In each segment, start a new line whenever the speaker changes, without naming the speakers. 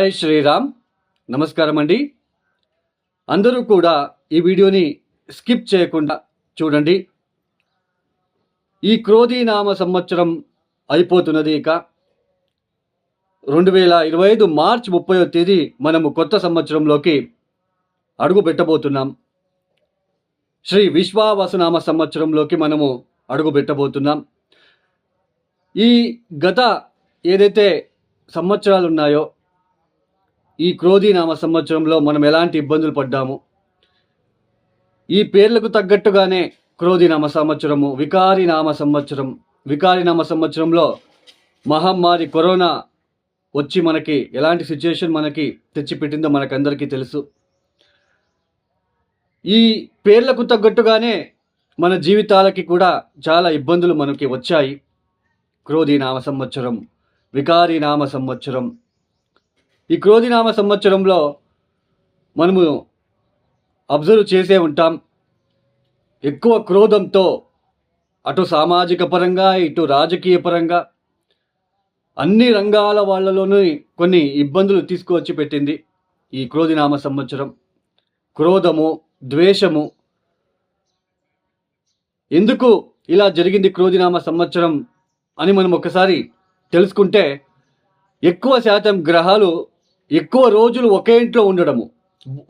జై శ్రీరామ్. నమస్కారం అండి. అందరూ కూడా ఈ వీడియోని స్కిప్ చేయకుండా చూడండి. ఈ క్రోధీనామ సంవత్సరం అయిపోతున్నది. ఇక 2025 మార్చి 30వ తేదీ మనము కొత్త సంవత్సరంలోకి అడుగు పెట్టబోతున్నాం. శ్రీ విశ్వావసునామ సంవత్సరంలోకి మనము అడుగు పెట్టబోతున్నాం. ఈ గత ఏదైతే సంవత్సరాలు ఉన్నాయో, ఈ క్రోధీనామ సంవత్సరంలో మనం ఎలాంటి ఇబ్బందులు పడ్డాము, ఈ పేర్లకు తగ్గట్టుగానే క్రోధీనామ సంవత్సరము, వికారినామ సంవత్సరంలో మహమ్మారి కరోనా వచ్చి మనకి ఎలాంటి సిచ్యుయేషన్ మనకి తెచ్చిపెట్టిందో మనకందరికీ తెలుసు. ఈ పేర్లకు తగ్గట్టుగానే మన జీవితాలకి కూడా చాలా ఇబ్బందులు మనకి వచ్చాయి. క్రోధీనామ సంవత్సరం, వికారినామ సంవత్సరం. ఈ క్రోధీనామ సంవత్సరంలో మనము అబ్జర్వ్ చేసే ఉంటాం, ఎక్కువ క్రోధంతో అటు సామాజిక పరంగా ఇటు రాజకీయ పరంగా అన్ని రంగాల వాళ్ళలోనూ కొన్ని ఇబ్బందులు తీసుకువచ్చి పెట్టింది ఈ క్రోధీనామ సంవత్సరం. క్రోధము, ద్వేషము. ఎందుకు ఇలా జరిగింది క్రోధీనామ సంవత్సరం అని మనం ఒకసారి తెలుసుకుంటే, ఎక్కువ శాతం గ్రహాలు ఎక్కువ రోజులు ఒకే ఇంట్లో ఉండడము.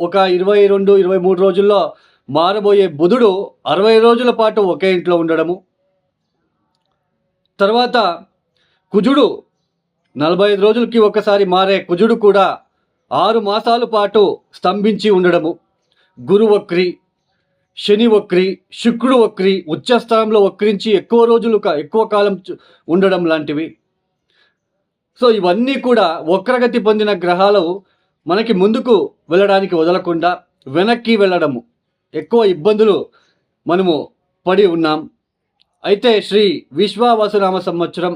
ఒక 22-23 రోజుల్లో మారబోయే బుధుడు 60 రోజుల పాటు ఒకే ఇంట్లో ఉండడము. తర్వాత కుజుడు 45 రోజులకి ఒకసారి మారే కుజుడు కూడా 6 మాసాల పాటు స్తంభించి ఉండడము. గురు వక్రి, శని వక్రి, శుక్రుడు వక్రి, ఉచ్చస్థానంలో వక్రించి ఎక్కువ కాలం ఉండడం లాంటివి. సో ఇవన్నీ కూడా వక్రగతి పొందిన గ్రహాలు మనకి ముందుకు వెళ్ళడానికి వదలకుండా వెనక్కి వెళ్ళడము, ఎక్కువ ఇబ్బందులు మనము పడి ఉన్నాం. అయితే శ్రీ విశ్వావసునామ సంవత్సరం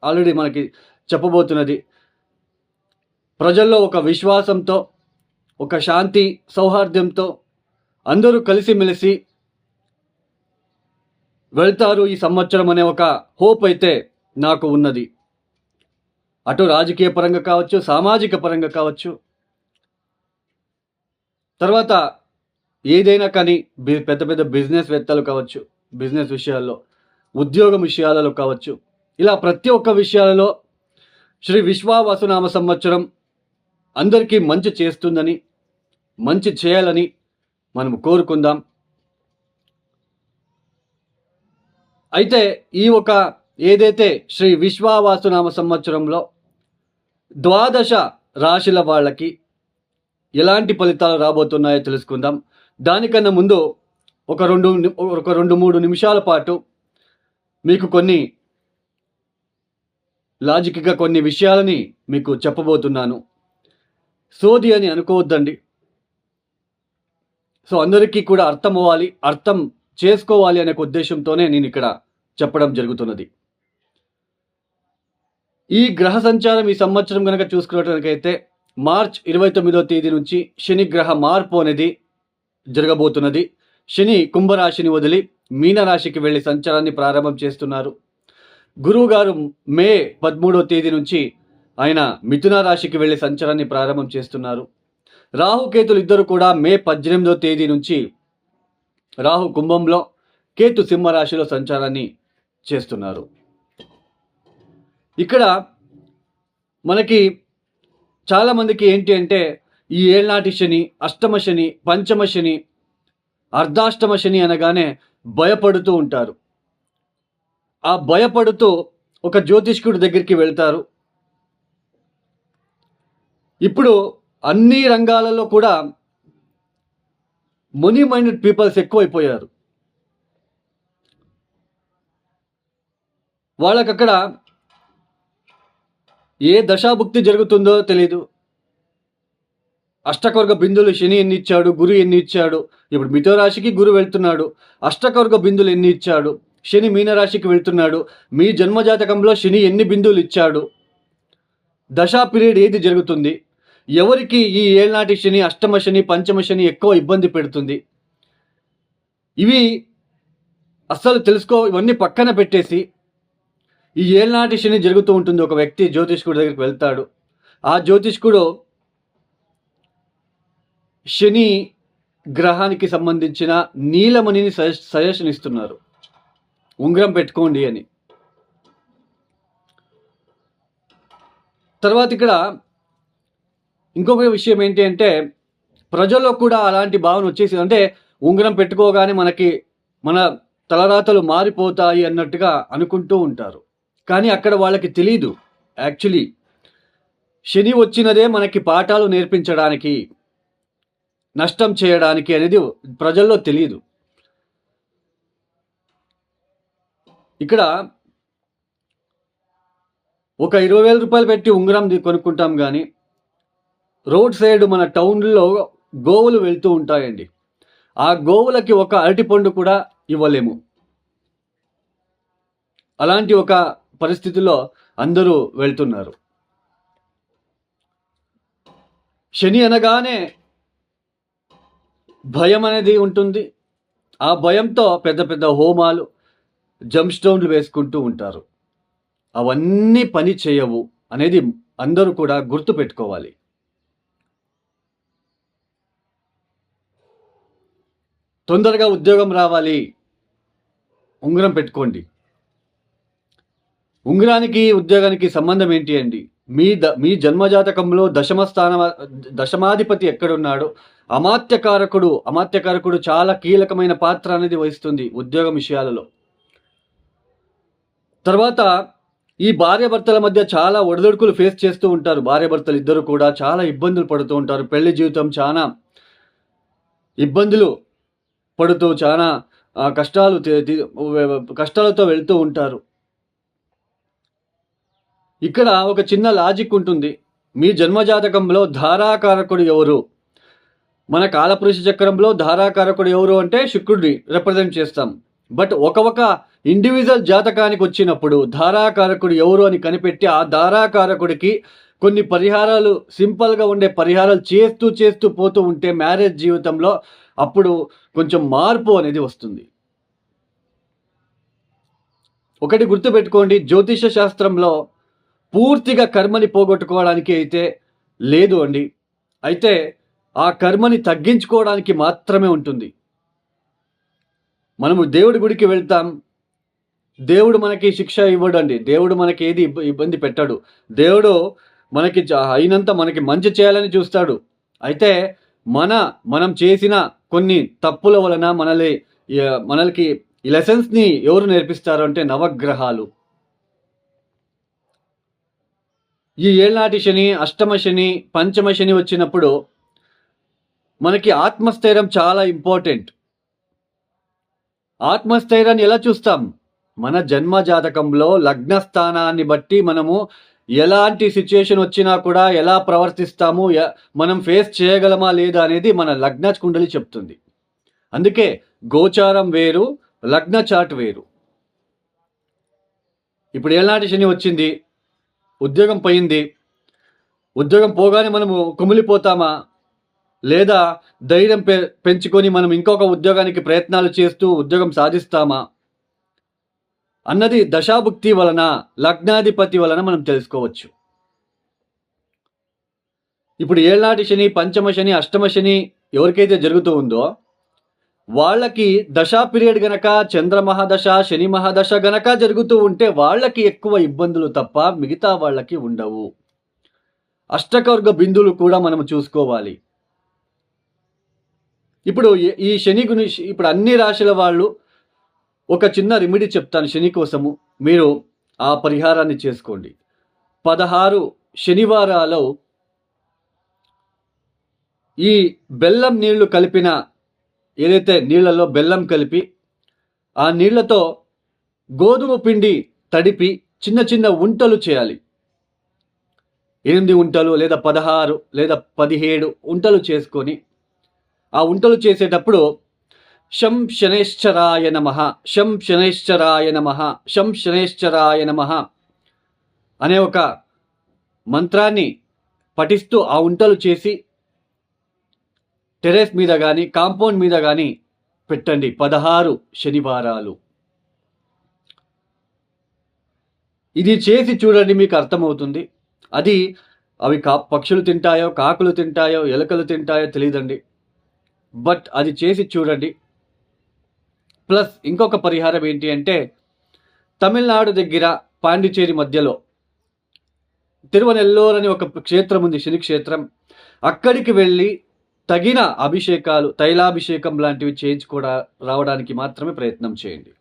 ఆల్రెడీ మనకి చెప్పబోతున్నది. ప్రజల్లో ఒక విశ్వాసంతో, ఒక శాంతి సౌహార్దంతో అందరూ కలిసిమెలిసి వెళ్తారు ఈ సంవత్సరం అనే ఒక హోప్ అయితే నాకు ఉన్నది. అటు రాజకీయ పరంగా కావచ్చు, సామాజిక పరంగా కావచ్చు, తర్వాత ఏదైనా కానీ పెద్ద పెద్ద బిజినెస్ వేత్తలు కావచ్చు, బిజినెస్ విషయాల్లో, ఉద్యోగం విషయాలలో కావచ్చు, ఇలా ప్రతి ఒక్క విషయాలలో శ్రీ విశ్వావసునామ సంవత్సరం అందరికీ మంచి చేస్తుందని, మంచి చేయాలని మనం కోరుకుందాం. అయితే ఈ ఒక ఏదైతే శ్రీ విశ్వావసునామ సంవత్సరంలో 12 రాశుల వాళ్ళకి ఎలాంటి ఫలితాలు రాబోతున్నాయో తెలుసుకుందాం. దానికన్నా ముందు ఒక 2-3 నిమిషాల పాటు మీకు కొన్ని లాజిక్గా కొన్ని విషయాలని మీకు చెప్పబోతున్నాను. సోది అని అనుకోవద్దండి. సో అందరికీ కూడా అర్థం అవ్వాలి, అర్థం చేసుకోవాలి అనే ఉద్దేశంతోనే నేను ఇక్కడ చెప్పడం జరుగుతున్నది. ఈ గ్రహ సంచారం ఈ సంవత్సరం కనుక చూసుకున్నట్లయితే మార్చ్ 29వ తేదీ నుంచి శని గ్రహ మార్పు అనేది జరగబోతున్నది. శని కుంభరాశిని వదిలి మీనరాశికి వెళ్ళి సంచారాన్ని ప్రారంభం చేస్తున్నారు. గురువు గారు మే 13వ తేదీ నుంచి ఆయన మిథున రాశికి వెళ్ళి సంచారాన్ని ప్రారంభం చేస్తున్నారు. రాహుకేతులు ఇద్దరు కూడా మే 18వ తేదీ నుంచి రాహు కుంభంలో, కేతు సింహరాశిలో సంచారాన్ని చేస్తున్నారు. ఇక్కడ మనకి చాలామందికి ఏంటి అంటే, ఈ ఏళ్నాటి శని, అష్టమ శని, పంచమ శని, అర్ధాష్టమ శని అనగానే భయపడుతూ ఉంటారు. ఆ భయపడుతూ ఒక జ్యోతిష్కుడి దగ్గరికి వెళ్తారు. ఇప్పుడు అన్ని రంగాలలో కూడా మనీ మైండెడ్ పీపుల్స్ ఎక్కువైపోయారు. వాళ్ళకక్కడ ఏ దశాభుక్తి జరుగుతుందో తెలీదు. అష్టకవర్గ బిందులు శని ఎన్ని ఇచ్చాడు, గురు ఎన్ని ఇచ్చాడు. ఇప్పుడు మిథున రాశికి గురు వెళ్తున్నాడు. అష్టకవర్గ బిందులు ఎన్ని ఇచ్చాడు, శని మీనరాశికి వెళ్తున్నాడు. మీ జన్మజాతకంలో శని ఎన్ని బిందువులు ఇచ్చాడు, దశా పీరియడ్ ఏది జరుగుతుంది, ఎవరికి ఈ ఏళ్నాటి శని, అష్టమ శని, పంచమ శని ఎక్కువ ఇబ్బంది పెడుతుంది, ఇవి అస్సలు తెలుసుకో. ఇవన్నీ పక్కన పెట్టేసి ఈ ఏళ్నాటి శని జరుగుతూ ఉంటుంది. ఒక వ్యక్తి జ్యోతిష్కుడి దగ్గరికి వెళ్తాడు. ఆ జ్యోతిష్కుడు శని గ్రహానికి సంబంధించిన నీలమణిని సజెషన్ ఇస్తున్నారు, ఉంగరం పెట్టుకోండి అని. తర్వాత ఇక్కడ ఇంకొక విషయం ఏంటి అంటే, ప్రజల్లో కూడా అలాంటి భావన వచ్చేసి, అంటే ఉంగరం పెట్టుకోగానే మన తలరాతలు మారిపోతాయి అన్నట్టుగా అనుకుంటూ ఉంటారు. కానీ అక్కడ వాళ్ళకి తెలీదు, యాక్చువల్లీ శని వచ్చినదే మనకి పాఠాలు నేర్పించడానికి, నష్టం చేయడానికి అనేది ప్రజల్లో తెలియదు. ఇక్కడ ఒక 20,000 రూపాయలు పెట్టి ఉంగరం కొనుక్కుంటాం, కానీ రోడ్ సైడ్ మన టౌన్లో గోవులు వెళ్తూ ఉంటాయండి. ఆ గోవులకి ఒక అరటిపండు కూడా ఇవ్వలేము. అలాంటి ఒక పరిస్థితిలో అందరూ వెళ్తున్నారు. శని అనగానే భయం అనేది ఉంటుంది. ఆ భయంతో పెద్ద పెద్ద హోమాలు, జంప్ స్టోన్లు వేసుకుంటూ ఉంటారు. అవన్నీ పని చేయవు అనేది అందరూ కూడా గుర్తు పెట్టుకోవాలి. తొందరగా ఉద్యోగం రావాలి, ఉంగరం పెట్టుకోండి. ఉంగరానికి ఉద్యోగానికి సంబంధం ఏంటి అండి? మీ జన్మజాతకంలో దశమాధిపతి ఎక్కడున్నాడో అమాత్యకారకుడు చాలా కీలకమైన పాత్ర అనేది వహిస్తుంది ఉద్యోగం విషయాలలో. తర్వాత ఈ భార్యాభర్తల మధ్య చాలా ఒడిదొడుకులు ఫేస్ చేస్తూ ఉంటారు. భార్యాభర్తలు ఇద్దరు కూడా చాలా ఇబ్బందులు పడుతూ ఉంటారు. పెళ్లి జీవితం చాలా ఇబ్బందులు పడుతూ చాలా కష్టాలతో వెళ్తూ ఉంటారు. ఇక్కడ ఒక చిన్న లాజిక్ ఉంటుంది. మీ జన్మజాతకంలో ధారాకారకుడు ఎవరు? మన కాలపురుష చక్రంలో ధారాకారకుడు ఎవరు అంటే శుక్రుడిని రిప్రజెంట్ చేస్తాం. బట్ ఒక ఇండివిజువల్ జాతకానికి వచ్చినప్పుడు ధారాకారకుడు ఎవరు అని కనిపెట్టి ఆ ధారాకారకుడికి కొన్ని పరిహారాలు, సింపుల్గా ఉండే పరిహారాలు చేస్తూ పోతూ ఉంటే మ్యారేజ్ జీవితంలో అప్పుడు కొంచెం మార్పు అనేది వస్తుంది. ఒకటి గుర్తుపెట్టుకోండి, జ్యోతిష శాస్త్రంలో పూర్తిగా కర్మని పోగొట్టుకోవడానికి అయితే లేదు అండి. అయితే ఆ కర్మని తగ్గించుకోవడానికి మాత్రమే ఉంటుంది. మనము దేవుడి గుడికి వెళ్తాం, దేవుడు మనకి శిక్ష ఇవ్వడండి. దేవుడు మనకి ఏది ఇబ్బంది పెట్టాడు. దేవుడు మనకి అయినంత మనకి మంచి చేయాలని చూస్తాడు. అయితే మనం చేసిన కొన్ని తప్పుల వలన మనకి ఈ లెసన్స్ని ఎవరు నేర్పిస్తారు అంటే నవగ్రహాలు. ఈ ఏళ్నాటి శని, అష్టమ శని, పంచమ శని వచ్చినప్పుడు మనకి ఆత్మస్థైర్యం చాలా ఇంపార్టెంట్. ఆత్మస్థైర్యాన్ని ఎలా చూస్తాం? మన జన్మ జాతకంలో లగ్న స్థానాన్ని బట్టి మనము ఎలాంటి సిచ్యుయేషన్ వచ్చినా కూడా ఎలా ప్రవర్తిస్తాము, మనం ఫేస్ చేయగలమా లేదా అనేది మన లగ్న కుండలి చెప్తుంది. అందుకే గోచారం వేరు, లగ్న చాట్ వేరు. ఇప్పుడు ఏళ్నాటి శని వచ్చింది, ఉద్యోగం పోయింది. ఉద్యోగం పోగానే మనము కుమిలిపోతామా, లేదా ధైర్యం పెంచుకొని మనం ఇంకొక ఉద్యోగానికి ప్రయత్నాలు చేస్తూ ఉద్యోగం సాధిస్తామా అన్నది దశాభుక్తి వలన, లగ్నాధిపతి వలన మనం తెలుసుకోవచ్చు. ఇప్పుడు ఏళ్నాటి శని, పంచమ శని, అష్టమ శని ఎవరికైతే జరుగుతూ ఉందో వాళ్ళకి దశా పీరియడ్ గనక, చంద్ర మహాదశ, శని మహాదశ గనక జరుగుతూ ఉంటే వాళ్ళకి ఎక్కువ ఇబ్బందులు తప్ప మిగతా వాళ్ళకి ఉండవు. అష్టకవర్గ బిందువులు కూడా మనం చూసుకోవాలి. ఇప్పుడు ఈ శని గురించి ఇప్పుడు అన్ని రాశుల వాళ్ళు ఒక చిన్న రెమెడీ చెప్తాను శని కోసము. మీరు ఆ పరిహారాన్ని చేసుకోండి. 16 శనివారాలు ఈ బెల్లం నీళ్లు కలిపిన, ఏదైతే నీళ్లలో బెల్లం కలిపి ఆ నీళ్లతో గోధుమ పిండి తడిపి చిన్న చిన్న ఉంటలు చేయాలి. 8 ఉంటలు లేదా 16 లేదా 17 ఉంటలు చేసుకొని ఆ ఉంటలు చేసేటప్పుడు శం శనైశ్చరాయ నమః, శం శనైశ్చరాయ నమః, శం శనైశ్చరాయ నమః అనే ఒక మంత్రాన్ని పఠిస్తూ ఆ ఉంటలు చేసి టెరెస్ మీద కానీ, కాంపౌండ్ మీద కానీ పెట్టండి 16 శనివారాలు. ఇది చేసి చూడండి, మీకు అర్థమవుతుంది. అది అవి పక్షులు తింటాయో, కాకులు తింటాయో, ఎలుకలు తింటాయో తెలియదండి. బట్ అది చేసి చూడండి. ప్లస్ ఇంకొక పరిహారం ఏంటి అంటే, తమిళనాడు దగ్గర పాండిచేరి మధ్యలో తిరువనెల్లూరు అని ఒక క్షేత్రం ఉంది, శని క్షేత్రం. అక్కడికి వెళ్ళి తగిన అభిషేకాలు, తైలాభిషేకం లాంటివి చేయించుకోవడా రావడానికి మాత్రమే ప్రయత్నం చేయండి.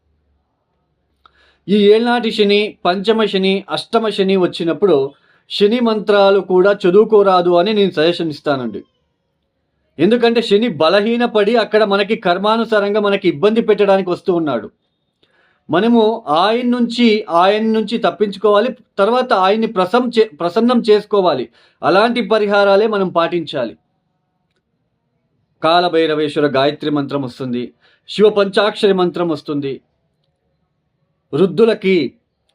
ఈ ఏళ్నాటి శని, పంచమ శని, అష్టమ శని వచ్చినప్పుడు శని మంత్రాలు కూడా చదువుకోరాదు అని నేను సజెషన్ ఇస్తానండి. ఎందుకంటే శని బలహీనపడి అక్కడ మనకి కర్మానుసారంగా మనకి ఇబ్బంది పెట్టడానికి వస్తూ ఉన్నాడు. మనము ఆయన నుంచి తప్పించుకోవాలి, తర్వాత ఆయన్ని ప్రసన్నం చేసుకోవాలి. అలాంటి పరిహారాలే మనం పాటించాలి. కాలభైరవేశ్వర గాయత్రి మంత్రం వస్తుంది, శివ పంచాక్షరి మంత్రం వస్తుంది. వృద్ధులకి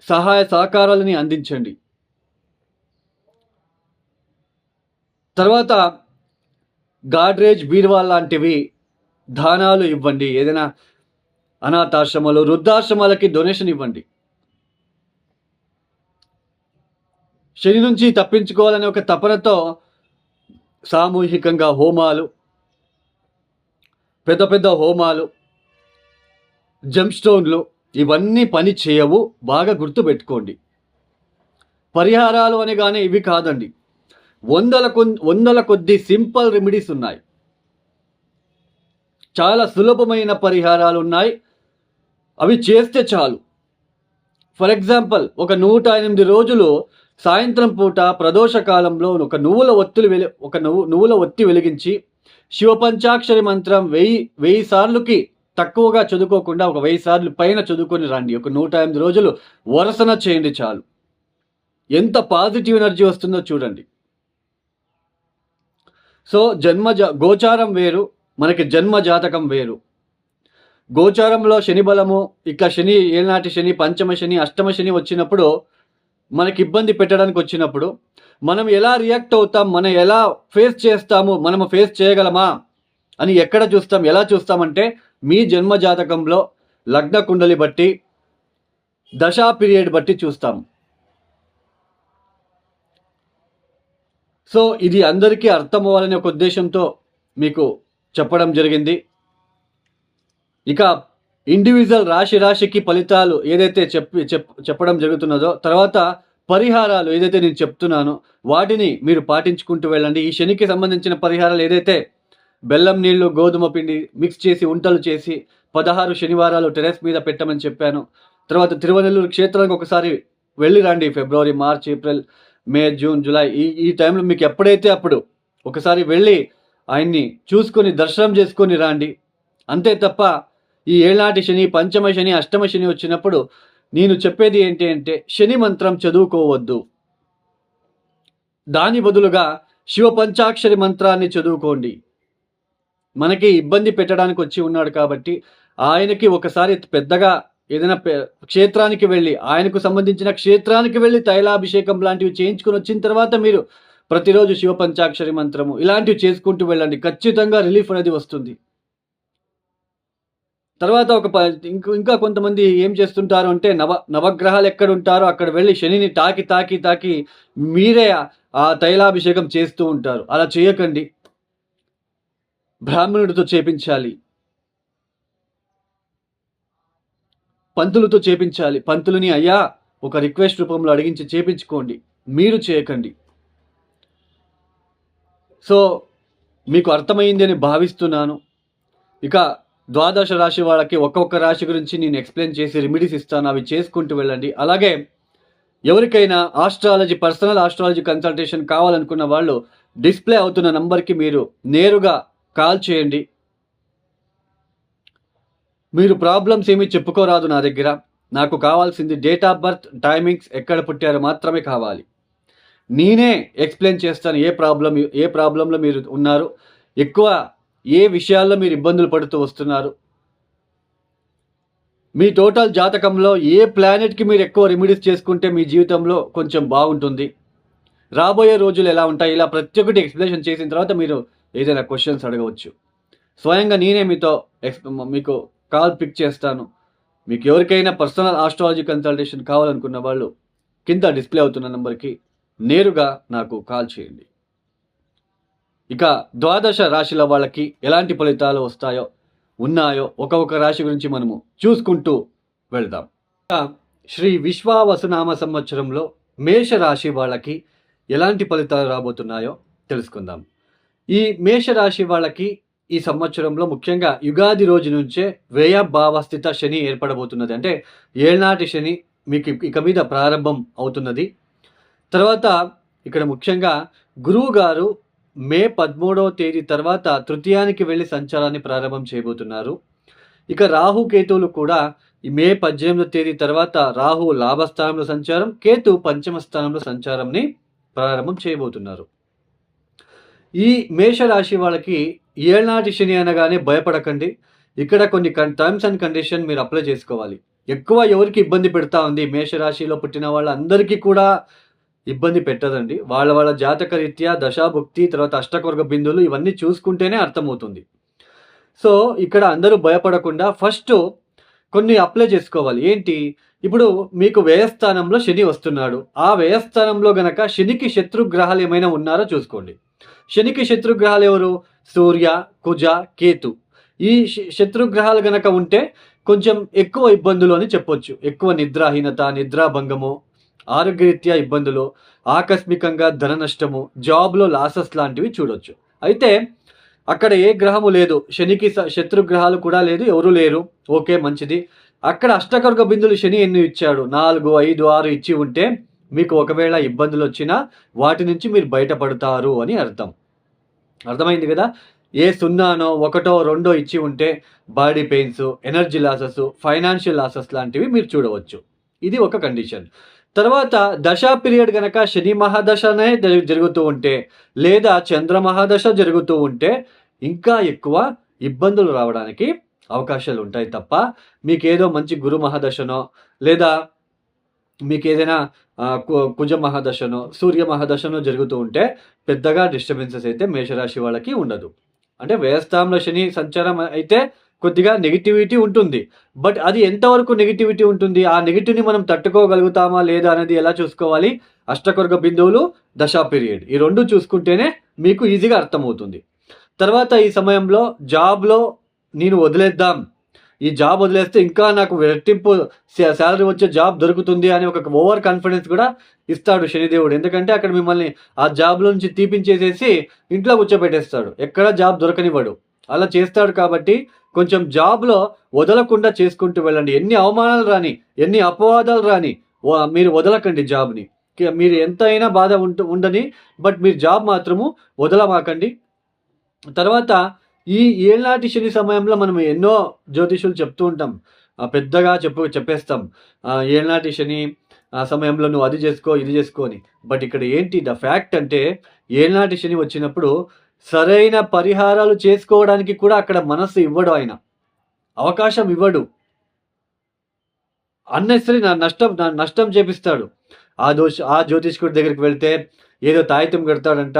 సహాయ సహకారాలని అందించండి. తర్వాత గాడ్రేజ్, బీరువా లాంటివి దానాలు ఇవ్వండి. ఏదైనా అనాథాశ్రమాలు, వృద్ధాశ్రమాలకి డొనేషన్ ఇవ్వండి. శని నుంచి తప్పించుకోవాలనే ఒక తపనతో సామూహికంగా హోమాలు, పెద్ద పెద్ద హోమాలు, జెమ్ స్టోన్లు ఇవన్నీ పని చేయవు. బాగా గుర్తుపెట్టుకోండి. పరిహారాలు అనగానే ఇవి కాదండి, వందల కొద్ది సింపుల్ రెమెడీస్ ఉన్నాయి. చాలా సులభమైన పరిహారాలు ఉన్నాయి. అవి చేస్తే చాలు. ఫర్ ఎగ్జాంపుల్, ఒక 108 రోజులు సాయంత్రం పూట ప్రదోష కాలంలో ఒక నువ్వుల ఒత్తి వెలిగించి శివ పంచాక్షరి మంత్రం 1000 సార్లుకి తక్కువగా చదువుకోకుండా ఒక 1000 సార్లు పైన చదువుకొని రండి. ఒక 108 రోజులు వరసన చేయండి చాలు. ఎంత పాజిటివ్ ఎనర్జీ వస్తుందో చూడండి. సో గోచారం వేరు, మనకి జన్మ జాతకం వేరు. గోచారంలో శని బలము, ఇక శని, ఏనాటి శని, పంచమ శని, అష్టమ శని వచ్చినప్పుడు, మనకి ఇబ్బంది పెట్టడానికి వచ్చినప్పుడు మనం ఎలా రియాక్ట్ అవుతాం, మనం ఎలా ఫేస్ చేస్తాము, మనము ఫేస్ చేయగలమా అని ఎక్కడ చూస్తాం, ఎలా చూస్తామంటే మీ జన్మ జాతకంలో లగ్న కుండలి బట్టి, దశా పీరియడ్ బట్టి చూస్తాము. సో ఇది అందరికీ అర్థం అవ్వాలనే ఒక ఉద్దేశంతో మీకు చెప్పడం జరిగింది. ఇక ఇండివిజువల్ రాశికి ఫలితాలు ఏదైతే చెప్పడం జరుగుతున్నదో, తర్వాత పరిహారాలు ఏదైతే నేను చెప్తున్నానో వాటిని మీరు పాటించుకుంటూ వెళ్ళండి. ఈ శనికి సంబంధించిన పరిహారాలు ఏదైతే బెల్లం నీళ్లు, గోధుమ పిండి మిక్స్ చేసి ఉంటలు చేసి 16 శనివారాలు టెరెస్ మీద పెట్టమని చెప్పాను. తర్వాత తిరువనెల్లూరు క్షేత్రానికి ఒకసారి వెళ్ళి రండి. ఫిబ్రవరి, మార్చ్, ఏప్రిల్, మే, జూన్, జూలై ఈ టైంలో మీకు ఎప్పుడైతే అప్పుడు ఒకసారి వెళ్ళి ఆయన్ని చూసుకొని దర్శనం చేసుకొని రండి. అంతే తప్ప ఈ ఏళ్నాటి శని, పంచమ శని, అష్టమ శని వచ్చినప్పుడు నేను చెప్పేది ఏంటి అంటే శని మంత్రం చదువుకోవద్దు. దాని బదులుగా శివ పంచాక్షరి మంత్రాన్ని చదువుకోండి. మనకి ఇబ్బంది పెట్టడానికి వచ్చి ఉన్నాడు కాబట్టి ఆయనకి ఒకసారి పెద్దగా ఏదైనా క్షేత్రానికి వెళ్ళి, ఆయనకు సంబంధించిన క్షేత్రానికి వెళ్ళి తైలాభిషేకం లాంటివి చేయించుకొని వచ్చిన తర్వాత మీరు ప్రతిరోజు శివ పంచాక్షరి మంత్రము ఇలాంటివి చేసుకుంటూ వెళ్ళండి. ఖచ్చితంగా రిలీఫ్ అనేది వస్తుంది. తర్వాత ఇంకా కొంతమంది ఏం చేస్తుంటారు అంటే నవగ్రహాలు ఎక్కడ ఉంటారో అక్కడ వెళ్ళి శనిని తాకి మీరే ఆ తైలాభిషేకం చేస్తూ ఉంటారు. అలా చేయకండి. బ్రాహ్మణుడితో చేపించాలి, పంతులతో చేపించాలి. పంతులని అయ్యా ఒక రిక్వెస్ట్ రూపంలో అడిగించి చేపించుకోండి, మీరు చేయకండి. సో మీకు అర్థమైంది అని భావిస్తున్నాను. ఇక ద్వాదశ రాశి వాళ్ళకి ఒక్కొక్క రాశి గురించి నేను ఎక్స్ప్లెయిన్ చేసి రెమెడీస్ ఇస్తాను, అవి చేసుకుంటూ వెళ్ళండి. అలాగే ఎవరికైనా పర్సనల్ ఆస్ట్రాలజీ కన్సల్టేషన్ కావాలనుకున్న వాళ్ళు డిస్ప్లే అవుతున్న నంబర్కి మీరు నేరుగా కాల్ చేయండి. మీరు ప్రాబ్లమ్స్ ఏమీ చెప్పుకోరాదు నా దగ్గర. నాకు కావాల్సింది డేట్ ఆఫ్ బర్త్, టైమింగ్స్, ఎక్కడ పుట్టారో మాత్రమే కావాలి. నేనే ఎక్స్ప్లెయిన్ చేస్తాను ఏ ప్రాబ్లంలో మీరు ఉన్నారు, ఎక్కువ ఏ విషయాల్లో మీరు ఇబ్బందులు పడుతూ వస్తున్నారు, మీ టోటల్ జాతకంలో ఏ ప్లానెట్కి మీరు ఎక్కువ రెమెడీస్ చేసుకుంటే మీ జీవితంలో కొంచెం బాగుంటుంది, రాబోయే రోజులు ఎలా ఉంటాయి, ఇలా ప్రతి ఒక్కటి ఎక్స్ప్లెనేషన్ చేసిన తర్వాత మీరు ఏదైనా క్వశ్చన్స్ అడగవచ్చు. స్వయంగా నేనే మీకు కాల్ పిక్ చేస్తాను. మీకు ఎవరికైనా పర్సనల్ ఆస్ట్రాలజీ కన్సల్టేషన్ కావాలనుకున్న వాళ్ళు కింద డిస్ప్లే అవుతున్న నెంబర్కి నేరుగా నాకు కాల్ చేయండి. ఇక ద్వాదశ రాశుల వాళ్ళకి ఎలాంటి ఫలితాలు ఉన్నాయో ఒక్కొక్క రాశి గురించి మనము చూసుకుంటూ వెళ్దాం. ఇక శ్రీ విశ్వావసునామ సంవత్సరంలో మేషరాశి వాళ్ళకి ఎలాంటి ఫలితాలు రాబోతున్నాయో తెలుసుకుందాం. ఈ మేషరాశి వాళ్ళకి ఈ సంవత్సరంలో ముఖ్యంగా యుగాది రోజు నుంచే వ్యయభావస్థిత శని ఏర్పడబోతున్నది. అంటే ఏళ్నాటి శని మీకు ఇక మీద ప్రారంభం అవుతున్నది. తర్వాత ఇక్కడ ముఖ్యంగా గురువు గారు మే 13వ తేదీ తర్వాత తృతీయానికి వెళ్ళి సంచారాన్ని ప్రారంభం చేయబోతున్నారు. ఇక రాహు కేతువులు కూడా ఈ మే 18వ తేదీ తర్వాత రాహు లాభస్థానంలో సంచారం, కేతు పంచమ స్థానంలో సంచారంని ప్రారంభం చేయబోతున్నారు. ఈ మేషరాశి వాళ్ళకి ఏళ్నాటి శని అనగానే భయపడకండి. ఇక్కడ కొన్ని టర్మ్స్ అండ్ కండిషన్ మీరు అప్లై చేసుకోవాలి. ఎక్కువ ఎవరికి ఇబ్బంది పెడతా ఉంది, మేషరాశిలో పుట్టిన వాళ్ళందరికీ కూడా ఇబ్బంది పెట్టదండి. వాళ్ళ జాతక రీత్యా దశాభుక్తి, తర్వాత అష్టకొర్గ బిందువులు ఇవన్నీ చూసుకుంటేనే అర్థమవుతుంది. సో ఇక్కడ అందరూ భయపడకుండా ఫస్ట్ కొన్ని అప్లై చేసుకోవాలి. ఏంటి, ఇప్పుడు మీకు వ్యయస్థానంలో శని వస్తున్నాడు. ఆ వ్యయస్థానంలో గనక శనికి శత్రుగ్రహాలు ఏమైనా ఉన్నారో చూసుకోండి. శనికి శత్రుగ్రహాలు ఎవరు? సూర్య, కుజ, కేతు. ఈ శత్రుగ్రహాలు గనక ఉంటే కొంచెం ఎక్కువ ఇబ్బందులు అని చెప్పొచ్చు. ఎక్కువ నిద్రాహీనత, నిద్రాభంగము, ఆరోగ్యరీత్యా ఇబ్బందులు, ఆకస్మికంగా ధన నష్టము, జాబ్లో లాసెస్ లాంటివి చూడొచ్చు. అయితే అక్కడ ఏ గ్రహము లేదు, శనికి శత్రుగ్రహాలు కూడా లేదు, ఎవరు లేరు. ఓకే, మంచిది. అక్కడ అష్టకర్గ బిందులు శని ఎన్ని ఇచ్చాడు? 4, 5, 6 ఇచ్చి ఉంటే మీకు ఒకవేళ ఇబ్బందులు వచ్చినా వాటి నుంచి మీరు బయటపడతారు అని అర్థమైంది కదా. ఏ 0నో 1, 2 ఇచ్చి ఉంటే body pains, energy losses, financial losses లాంటివి మీరు చూడవచ్చు. ఇది ఒక కండిషన్. తర్వాత దశా పీరియడ్ కనుక శని మహాదశనే జరుగుతూ ఉంటే లేదా చంద్ర మహాదశ జరుగుతూ ఉంటే ఇంకా ఎక్కువ ఇబ్బందులు రావడానికి అవకాశాలు ఉంటాయి తప్ప మీకేదో మంచి గురు మహాదశనో లేదా మీకు ఏదైనా కుజ మహాదశనో సూర్య మహాదశనో జరుగుతూ ఉంటే పెద్దగా డిస్టర్బెన్సెస్ అయితే మేషరాశి వాళ్ళకి ఉండదు. అంటే వ్యయస్థానంలో శని సంచారం అయితే కొద్దిగా నెగిటివిటీ ఉంటుంది. బట్ అది ఎంతవరకు నెగిటివిటీ ఉంటుంది, ఆ నెగిటివ్ని మనం తట్టుకోగలుగుతామా లేదా అనేది ఎలా చూసుకోవాలి? అష్టకొర్గ బిందువులు, దశా పీరియడ్, ఈ రెండు చూసుకుంటేనే మీకు ఈజీగా అర్థమవుతుంది. తర్వాత ఈ సమయంలో జాబ్లో నేను వదిలేద్దాం, ఈ జాబ్ వదిలేస్తే ఇంకా నాకు రెట్టింపు శాలరీ వచ్చే జాబ్ దొరుకుతుంది అని ఒక ఓవర్ కాన్ఫిడెన్స్ కూడా ఇస్తాడు శనిదేవుడు. ఎందుకంటే అక్కడ మిమ్మల్ని ఆ జాబ్లో నుంచి తీపించేసేసి ఇంట్లో కూర్చోబెట్టేస్తాడు, ఎక్కడ జాబ్ దొరకనివ్వడు. అలా చేస్తాడు కాబట్టి కొంచెం జాబ్లో వదలకుండా చేసుకుంటూ వెళ్ళండి. ఎన్ని అవమానాలు రాని, ఎన్ని అపవాదాలు రాని మీరు వదలకండి జాబ్ని. మీరు ఎంతైనా బాధ ఉండని, బట్ మీరు జాబ్ మాత్రము వదలమాకండి. తర్వాత ఈ ఏళ్నాటి శని సమయంలో మనం ఎన్నో జ్యోతిషులు చెప్తూ ఉంటాం, పెద్దగా చెప్పేస్తాం ఏళ్నాటి శని సమయంలో నువ్వు అది చేసుకో ఇది చేసుకో అని. బట్ ఇక్కడ ఏంటి ద ఫ్యాక్ట్ అంటే ఏళ్నాటి శని వచ్చినప్పుడు సరైన పరిహారాలు చేసుకోవడానికి కూడా అక్కడ మనస్సు ఇవ్వడు, ఆయన అవకాశం ఇవ్వడు. అన్నెసరీ నష్టం చేపిస్తాడు. ఆ జ్యోతిష్కుడి దగ్గరికి వెళ్తే ఏదో తాయితం కడతాడంట,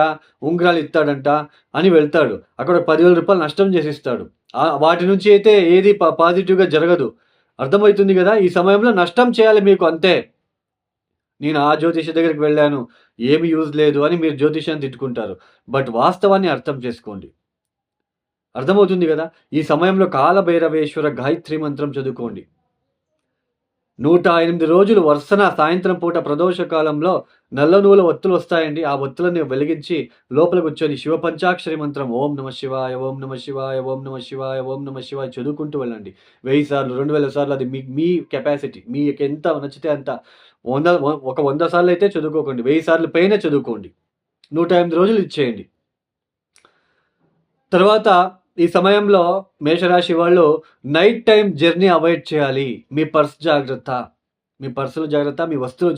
ఉంగరాలు ఇస్తాడంట అని వెళ్తాడు. అక్కడ 10,000 రూపాయలు నష్టం చేసిస్తాడు. వాటి నుంచి అయితే ఏది పాజిటివ్గా జరగదు. అర్థమవుతుంది కదా. ఈ సమయంలో నష్టం చేయాలి మీకు, అంతే. నేను ఆ జ్యోతిష దగ్గరికి వెళ్ళాను, ఏమి యూజ్ లేదు అని మీరు జ్యోతిషాన్ని తిట్టుకుంటారు. బట్ వాస్తవాన్ని అర్థం చేసుకోండి. అర్థమవుతుంది కదా. ఈ సమయంలో కాలభైరవేశ్వర గాయత్రి మంత్రం చదువుకోండి. 108 రోజులు వరుసన సాయంత్రం పూట ప్రదోష కాలంలో నల్ల నూల ఒత్తులు వస్తాయండి. ఆ ఒత్తులను వెలిగించి లోపల కూర్చొని శివ పంచాక్షరి మంత్రం ఓం నమ శివాయ, ఓం నమ శివాయ, ఓం నమ శివాయ, ఓం నమ శివాయ చదువుకుంటూ వెళ్ళండి. 1000 సార్లు, 2000 సార్లు, అది మీ కెపాసిటీ, మీకు ఎంత నచ్చితే అంత. 100 సార్లు అయితే చదువుకోకండి, 1000 సార్లు పైన చదువుకోండి. 108 రోజులు ఇచ్చేయండి. తర్వాత ఈ సమయంలో మేషరాశి వాళ్ళు నైట్ టైం జర్నీ అవాయిడ్ చేయాలి. మీ పర్స్ జాగ్రత్త, మీ పర్సులు జాగ్రత్త, మీ వస్తువులు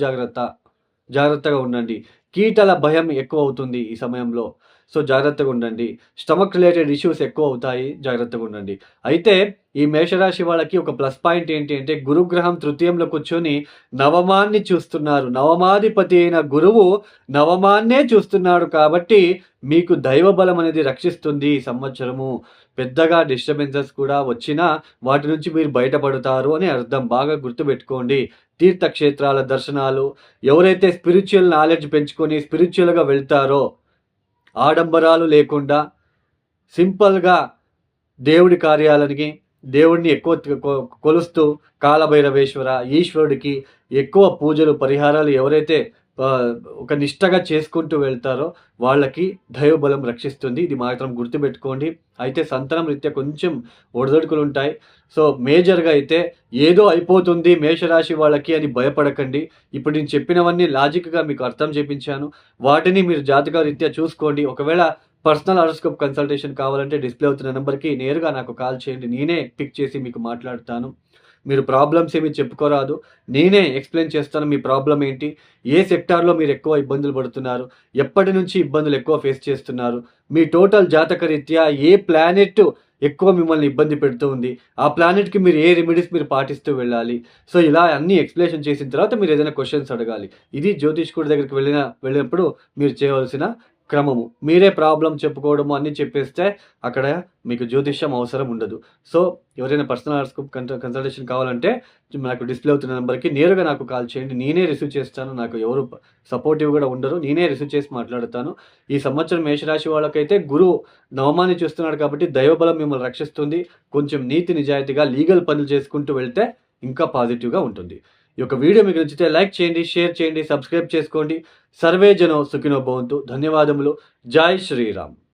జాగ్రత్తగా ఉండండి. కీటల భయం ఎక్కువ అవుతుంది ఈ సమయంలో, సో జాగ్రత్తగా ఉండండి. స్టమక్ రిలేటెడ్ ఇష్యూస్ ఎక్కువ అవుతాయి, జాగ్రత్తగా ఉండండి. అయితే ఈ మేషరాశి వాళ్ళకి ఒక ప్లస్ పాయింట్ ఏంటి అంటే గురుగ్రహం తృతీయంలో కూర్చొని నవమాన్ని చూస్తున్నారు. నవమాధిపతి అయిన గురువు నవమాన్నే చూస్తున్నాడు కాబట్టి మీకు దైవ బలం అనేది రక్షిస్తుంది. ఈ సంవత్సరము పెద్దగా డిస్టర్బెన్సెస్ కూడా వచ్చినా వాటి నుంచి మీరు బయటపడతారు అని అర్థం. బాగా గుర్తుపెట్టుకోండి. తీర్థక్షేత్రాల దర్శనాలు, ఎవరైతే స్పిరిచువల్ నాలెడ్జ్ పెంచుకొని స్పిరిచువల్గా వెళ్తారో ఆడంబరాలు లేకుండా సింపుల్గా దేవుడి కార్యాలనికి దేవుడిని ఎక్కువ కొలుస్తూ కాలభైరవేశ్వర ఈశ్వరుడికి ఎక్కువ పూజలు పరిహారాలు ఎవరైతే ఒక నిష్టగా చేసుకుంటూ వెళ్తారో వాళ్ళకి దైవబలం రక్షిస్తుంది. ఇది మాత్రం గుర్తుపెట్టుకోండి. అయితే సంతానం రీత్యా కొంచెం ఒడిదొడుకులు ఉంటాయి. సో మేజర్గా అయితే ఏదో అయిపోతుంది మేషరాశి వాళ్ళకి అని భయపడకండి. ఇప్పుడు నేను చెప్పినవన్నీ లాజిక్గా మీకు అర్థం చేపించాను. వాటిని మీరు జాతక రీత్యా చూసుకోండి. ఒకవేళ పర్సనల్ హారోస్కోప్ కన్సల్టేషన్ కావాలంటే డిస్ప్లే అవుతున్న నెంబర్కి నేరుగా నాకు కాల్ చేయండి. నేనే పిక్ చేసి మీకు మాట్లాడతాను. మీరు ప్రాబ్లమ్స్ ఏమి చెప్పుకోరాదు, నేనే ఎక్స్ప్లెయిన్ చేస్తాను మీ ప్రాబ్లం ఏంటి, ఏ సెక్టార్లో మీరు ఎక్కువ ఇబ్బందులు పడుతున్నారు, ఎప్పటి నుంచి ఇబ్బందులు ఎక్కువ ఫేస్ చేస్తున్నారు, మీ టోటల్ జాతక రీత్యా ఏ ప్లానెట్ ఎక్కువ మిమ్మల్ని ఇబ్బంది పెడుతూ ఉంది, ఆ ప్లానెట్కి మీరు ఏ రెమెడీస్ మీరు పాటిస్తూ వెళ్ళాలి. సో ఇలా అన్నీ ఎక్స్ప్లెనేషన్ చేసిన తర్వాత మీరు ఏదైనా క్వశ్చన్స్ అడగాలి. ఇది జ్యోతిష్కుడి దగ్గరికి వెళ్ళినప్పుడు మీరు చేయవలసిన క్రమము. మీరే ప్రాబ్లం చెప్పుకోవడము అన్నీ చెప్పేస్తే అక్కడ మీకు జ్యోతిష్యం అవసరం ఉండదు. సో ఎవరైనా పర్సనల్ హారోస్కోప్ కన్సల్టేషన్ కావాలంటే నాకు డిస్ప్లే అవుతున్న నెంబర్కి నేరుగా నాకు కాల్ చేయండి. నేనే రిసీవ్ చేస్తాను. నాకు ఎవరు సపోర్టివ్ కూడా ఉండరు. నేనే రిసీవ్ చేసి మాట్లాడతాను. ఈ సంవత్సరం మేషరాశి వాళ్ళకైతే గురువు నవమాన్ని చూస్తున్నాడు కాబట్టి దైవబలం మిమ్మల్ని రక్షిస్తుంది. కొంచెం నీతి నిజాయితీగా లీగల్ పనులు చేసుకుంటూ వెళ్తే ఇంకా పాజిటివ్గా ఉంటుంది. ఈ యొక్క వీడియో మీకు నచ్చితే లైక్ చేయండి, షేర్ చేయండి, సబ్స్క్రైబ్ చేసుకోండి. సర్వే జనో సుఖినో భవంతు. ధన్యవాదములు. జై శ్రీరామ్.